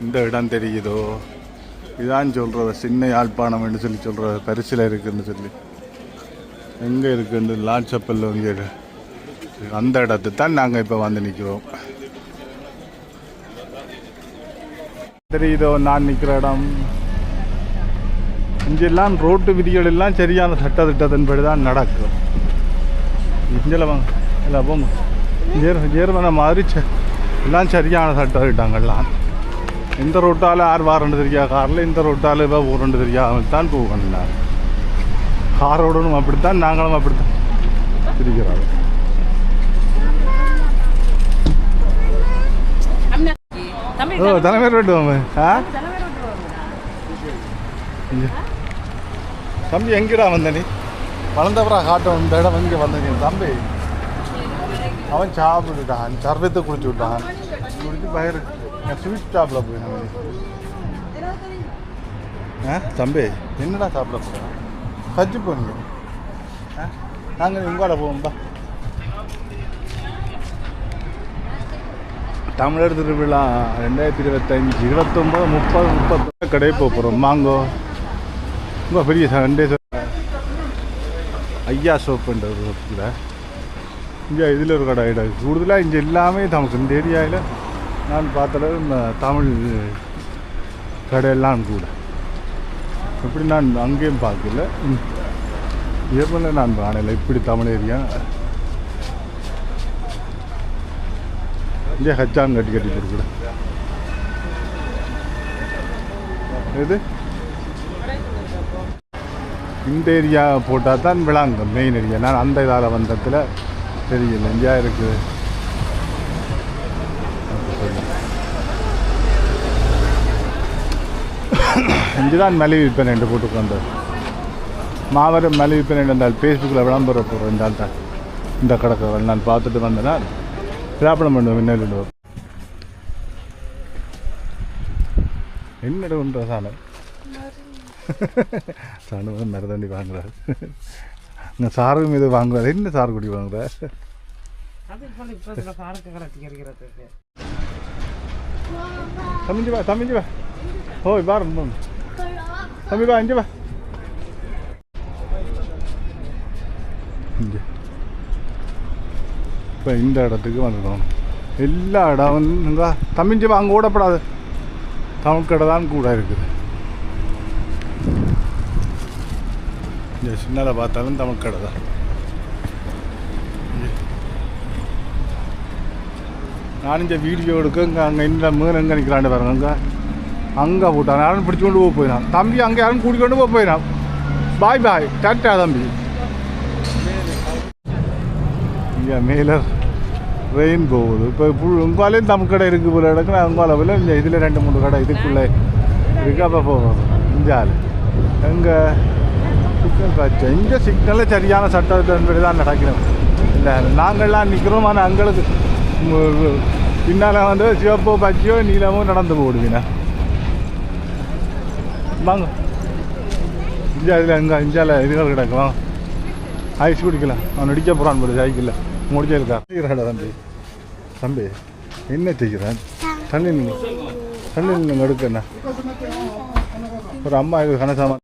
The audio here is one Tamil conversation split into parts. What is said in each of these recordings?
இந்த இடம் தெரியுதோ இதான் சொல்கிறது சின்ன யாழ்ப்பாணம் என்று சொல்லி சொல்கிறது பரிசில் இருக்குதுன்னு சொல்லி எங்கே இருக்குன்னு லாட்சப்பல் இங்கே அந்த இடத்துக்கு தான் நாங்கள் இப்போ வந்து நிற்கிறோம். தெரியுதோ நான் நிற்கிற இடம் இங்கெல்லாம் ரோட்டு விதிகள் எல்லாம் சரியான சட்டத்திட்டத்தின்படி தான் நடக்கும். இங்கெல்லாம் வாங்க இல்லை போங்க ஜேர்மனை மாதிரி எல்லாம் சரியான சட்டத்திட்டங்கள்லாம். இந்த ரோட்டால் யார் வாரண்டு தெரியா காரில் இந்த ரோட்டால் இப்போ ஊரண்டு தெரியாமல் தான் போகணும். நான் காரோடனும் அப்படித்தான் நாங்களும் அப்படித்தான் பிரிக்கிறோம். ஓ தலைமையர் விட்டுவோம். தம்பி எங்கடா வந்த நீ வளர்ந்தவரா காட்டும் இந்த இடம் இங்கே வந்த நீ தம்பி அவன் சாப்பிட்டுட்டான் சர்வத்தை குடிச்சு விட்டான் குடிச்சு பயிர் ஸ்வீட் ஸ்டாப்பில் போய் தம்பி என்னடா சாப்பிட போகிறோம் கஞ்சி போனீங்க நாங்கள் இங்கோட போவோம்பா. தமிழர் திருவிழா 2025 29 30 கடையை போகிறோம். மாங்கோ ரொம்ப பெரிய சண்டே ஐயா சோப்புன்றது இல்லை இங்கே இதில் ஒரு கடை இடம் கூடுதலாக இங்கே எல்லாமே நமக்கு இந்த ஏரியாவில் நான் பார்த்தளவு இந்த தமிழ் கடையெல்லாம் கூட இப்படி நான் அங்கேயும் பார்க்கல ஏற்கனவே நான் காணலை இப்படி தமிழ் ஏரியா. இங்கே ஹச்சான் கட்டி கொடுக்கூட இது இந்த ஏரியா போட்டால் தான் விளாங்க மெயின் ஏரியா. நான் அந்த இதால் வந்ததில் தெரியல இந்தியா இருக்குது. இங்கே தான் மலிவு விற்பனை என்று போட்டு வந்தது மாபெரும் மலிவு விற்பனை இருந்தால் ஃபேஸ்புக்கில் விளம்பர போகிறோம் இருந்தால் தான் இந்த கடற்கரை நான் பார்த்துட்டு வந்தேன்னா வியாபாரம் பண்ணுவோம். முன்னேறிடுவோம். என்னோட ஒன்றா சாணம் சாணம் மருதாண்டி வாங்குறாரு. நான் சாரு மீது வாங்குறாரு. என்ன சாறு குடி வாங்குற தம்பிஞ்சு வா தம்பிஞ்சு வா ஓய் பாரு தம்பி வா இங்கே வா இங்கே இப்போ இந்த இடத்துக்கு வந்துடும். எல்லா இடம் இங்கே தமிஞ்சு அங்கே ஓடப்படாது தமிழ் கடை தான் கூட இருக்குது. இந்த சின்னதை பார்த்தாலும் தமிழ் கடை தான். நான் இந்த வீடியோ எடுக்க இங்கே அங்கே இந்த மீன் எங்கே நிற்கிறாண்டு பாருங்க அங்கே அங்கே போட்டான் யாரும் பிடிச்சி கொண்டு போக போயிடான் தம்பி அங்கே யாரும் கூட்டிக்கொண்டு போக போயிடான். பாய் பாய் டாட்டா தம்பி. இங்கே மேலே ரெயின் போகுது. இப்போ உங்காலையும் தமிழ் கடை இருக்குது போல இடக்கு நான் உங்கால போல இந்த இதில் 2-3 கடை இதுக்குள்ளே இருக்குது. அப்போ போகும் இஞ்சால் எங்கே சிக்னல் காய்ச்சல் இங்கே சிக்னலில் சரியான சட்டத்தின்படி தான் நடக்கணும். இல்லை நாங்கள்லாம் நிற்கிறோம். ஆனால் அங்களுக்கு பின்னால் வந்து சிவப்போ பச்சையோ நீளமோ நடந்து போடுவீங்க. வாங்க இந்தியா இதில் எங்கே இந்தியாவில் இதுகள் கிடக்கு வாங்க ஐஸ் குடிக்கலாம். அவன் அடிக்க போகிறான் போது சைக்கிளில் முடிச்சிருக்கா தம்பி தம்பி என்ன செய்கிறான் தண்ணி நீங்கள் எடுக்கண்ணா ஒரு அம்மா இது கனசாமான்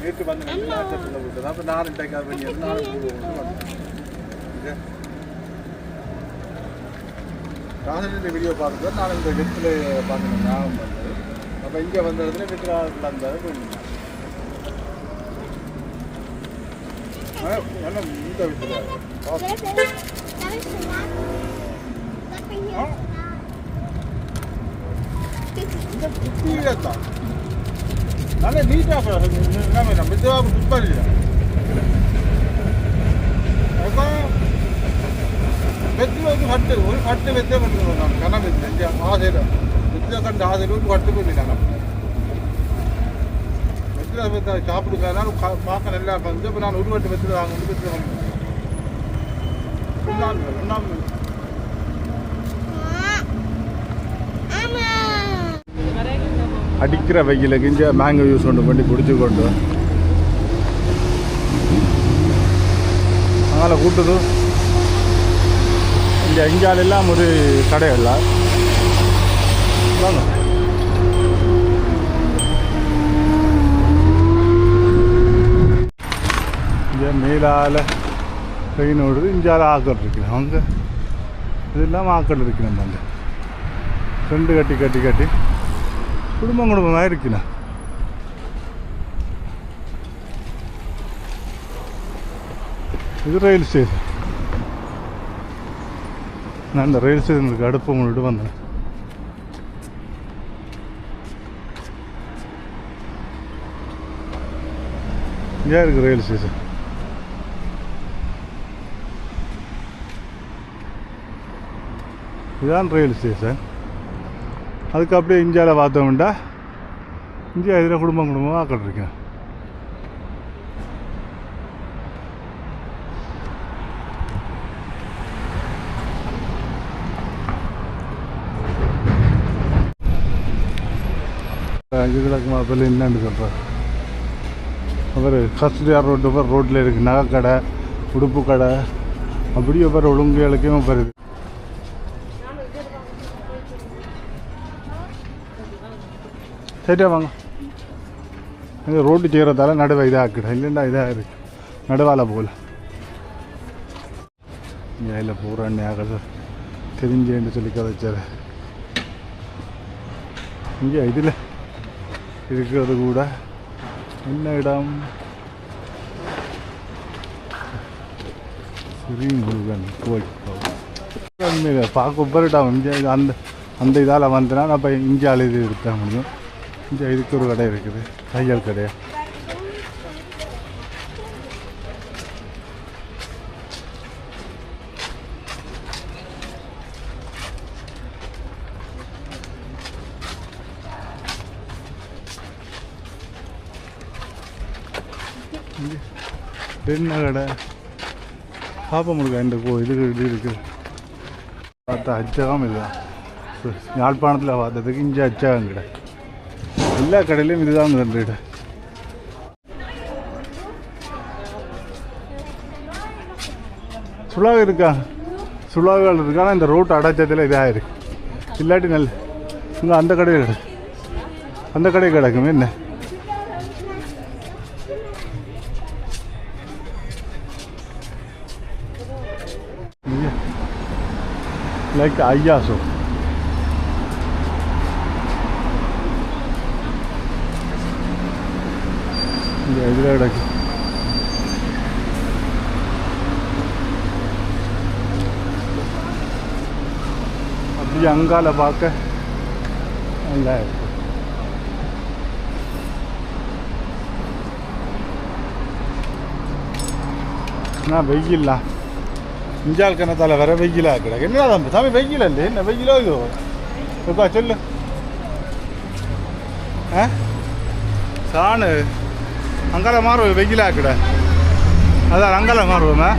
நேற்று வந்து விட்டு அப்போ நான் ராசன் வீடியோ பார்த்துட்டு நான் இந்த வெற்றில பார்க்கணும் ஞாபகம் பண்ணது. அப்போ இங்கே வந்த இடத்துல வெற்றிலாவில் அந்த இந்த வீட்டில் தான் நல்ல நீட்டாக மெதுவாக புட்பாரு வெற்றில வந்து கட்டு ஒரு கட்டு வெத்தே பண்ணுறோம். நான் கனம் வெற்றி ஆசையில் வெற்றில கண்டு ஆசையில் வந்து கட்டு பண்ணிட்டாங்க. வெற்றில வெத்த சாப்பிடுக்காதனால பார்க்க நல்லா வந்து இப்போ நான் ஒரு வட்டு வெற்றில வாங்க வெற்றில வாங்க அடிக்கிற வெயில கிஞ்ச மேங்கோ யூஸ் பண்ணி குடிச்சு கொண்டு அதனால் கூட்டுது இந்த இங்காலெல்லாம் ஒரு கடைகள் வாங்க. இங்கே மேலால் ட்ரெயின் ஓடுது, இஞ்சால ஆக்கள் இருக்குது. அவங்க இதெல்லாம் ஆக்கள் இருக்கு. நம்ம அந்த ரெண்டு கட்டி கட்டி கட்டி குடும்பமாக இருக்குண்ணா. இது ரயில் ஸ்டேஷன். நான் இந்த ரயில் ஸ்டேஷனுக்கு அடுப்பு முன்னிட்டு வந்தேன். இங்கே இருக்குது ரயில் ஸ்டேஷன். இதுதான் ரயில் ஸ்டேஷன். அதுக்கு அப்படியே இந்தியாவில் பார்த்தோம்டா இந்தியா இதில் குடும்பமாக ஆக்கள் இருக்கேன். கிழக்கு மாப்பிள்ள என்னன்னு சொல்கிறார் அவர். கஸ்தூரியார் ரோட்டில் இருக்குது நகைக்கடை, உடுப்பு கடை, அப்படியே பேர் ஒழுங்கு இலக்கியமாக வருது. சரியா வாங்க. எங்கள் ரோட்டு செய்கிறதால நடுவை இதாக ஆக்கிடும். இல்லைண்டா இதாக இருக்குது நடுவால் போகல. இங்கே இல்லை பூராண்ணே ஆக தெரிஞ்சேன்னு சொல்லி கதைச்சார். இங்கே இதில் இருக்கிறது கூட என்ன இடம்? ஸ்ரீமுருகன் கோயில். பார்க்க ஒவ்வொருட்டாம் இங்கே அந்த அந்த இதால் வந்துனா அப்போ இந்தியாவில் இது எடுத்த முடியும். இங்கே இதுக்கு ஒரு கடை இருக்குது, தையல் கடையா. என்ன கடை பார்ப்ப முடியும். இந்த இதுக்கு இது இருக்குது பார்த்தா அச்சகம் இதுதான். யாழ்ப்பாணத்தில் பார்த்ததுக்கு இங்கே அச்சகம் கடை. எல்லா கடையிலையும் இதுதான் ரேட்டு. சுழாக இருக்கா, சுழாவுகள் இருக்கா. ஆனால் இந்த ரோட்டு அடைச்சத்தில் இதாக இருக்கு. இல்லாட்டி நல்ல இங்கே அந்த கடையில் கிடக்கு, அந்த கடை கிடக்குமே என்ன. லைக் ஐயாசோ இங்கே இதில் கிடக்கு. அப்படி அங்கால பார்க்க நல்லா இருக்கு. நான் வெயில்லா இஞ்சால் கிணத்தால் வர வெயிலாக கிடக்கு. என்ன தம்பி சாமி வெயில் இல்லை, என்ன வெயிலோ இதோ எப்பா சொல்லு. சாணு அங்கால மாறுவோம் வெயிலாக கிட. அதான் அங்கால மாறுவோமா.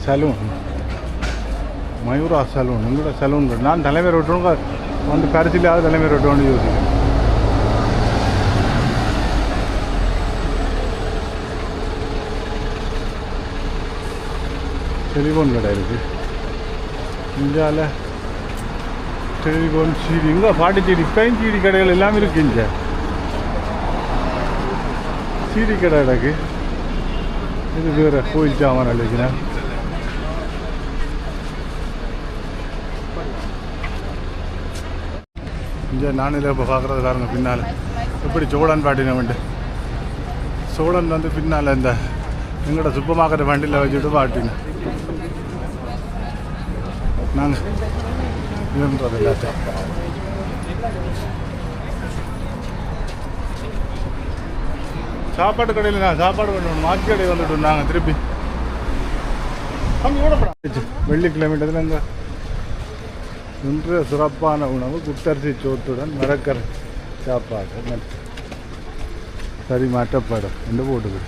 Saloon Mayura saloon. உங்களோட சலூன் நான் தலைமை ரோட்டோங்க வந்து பரிசிலாவது தலைமை ரோட்டோன்னு யோசிக்கிறேன். டெலிஃபோன் கடை இருக்குது இந்தியாவில். டெலிஃபோன் சீடி இங்கே பாட்டிச்சேடி இப்பையும் சீடி கடைகள் எல்லாம் இருக்குது. இங்கே சீடி கடை கிடக்கு. இது வேறு கோயில் சாமான் அழைக்கிறேன். இங்கே நானில் இப்போ பார்க்குறது பாருங்க பின்னால் எப்படி சோழன் பாட்டினவன்ட்டு. சோழன் வந்து பின்னால் இந்த எங்களோட சூப்பர் மார்க்கெட் வண்டியில் வச்சுட்டு பாட்டினேன் நாங்கள். இதுன்றது எல்லாத்தையும் சாப்பாடு கடையில் நான் சாப்பாடு கொண்டு மாற்றி கடை வந்துட்டு நாங்கள் திருப்பி அங்கே கூட வெள்ளிக்கிழமைன்றதுல அங்கே இன்று சிறப்பான உணவு குத்தரிசி சோத்துடன் மரக்கரை சாப்பாடு சரி மாற்றப்படும் என்று போட்டுது.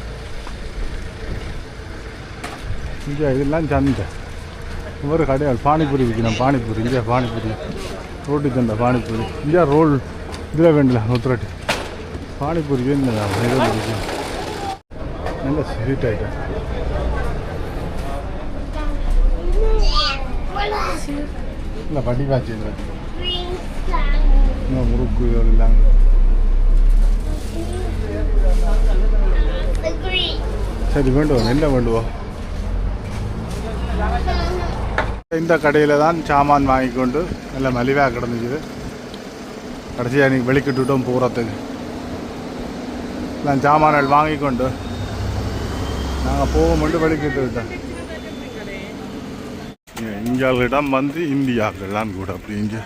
இங்கே இதெல்லாம் சந்தை. ஒவ்வொரு கடையால் பானிபூரி விற்கணும். பானிபூரி இங்கே பானிபூரி ரோட்டு சந்தை பானிபூரி. இங்கே ரோல் இதில் வேண்டல 100 ரூபாய் பானிபூரி என்னடா நல்ல ஸ்வீட் ஐட்டம். இல்லை படி காய்ச்சி இன்னும் முறுக்கு இல்லாங்க. சரி வேண்டுவோம், என்ன வேண்டுவோம்? இந்த கடையில் தான் சாமான் வாங்கிக்கொண்டு நல்ல மலிவாக கிடந்துக்குது. கடைசியாக நீங்கள் வெளிக்கிட்டுட்டோம் போகிறதுக்கு நான் சாமான்கள் வாங்கிக்கொண்டு நாங்கள் போகும்போது வெளிக்கிட்டு விட்டோம். இந்தியாவிடம் வந்து இந்தியாக்கள்லாம் கூட அப்படி இங்கே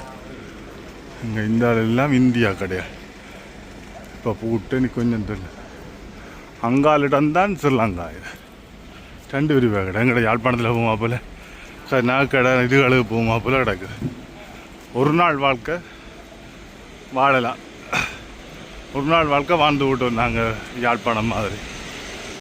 இந்தியாவிலாம் இந்தியா கிடையாது. இப்போ பூட்டு நீ கொஞ்சம் தெரியல. அங்காளிடம் தான் ஸ்ரீலங்கா. இது 2 விரிவாக கடை. எங்கட யாழ்ப்பாணத்தில் போகுமா போல், நாக்கடை இதுகளுக்கு போகுமா போல் கிடக்குது. ஒரு நாள் வாழ்க்கை வாழலாம், ஒரு நாள் வாழ்க்கை வாழ்ந்து விட்டோம் நாங்கள் யாழ்ப்பாணம் மாதிரி.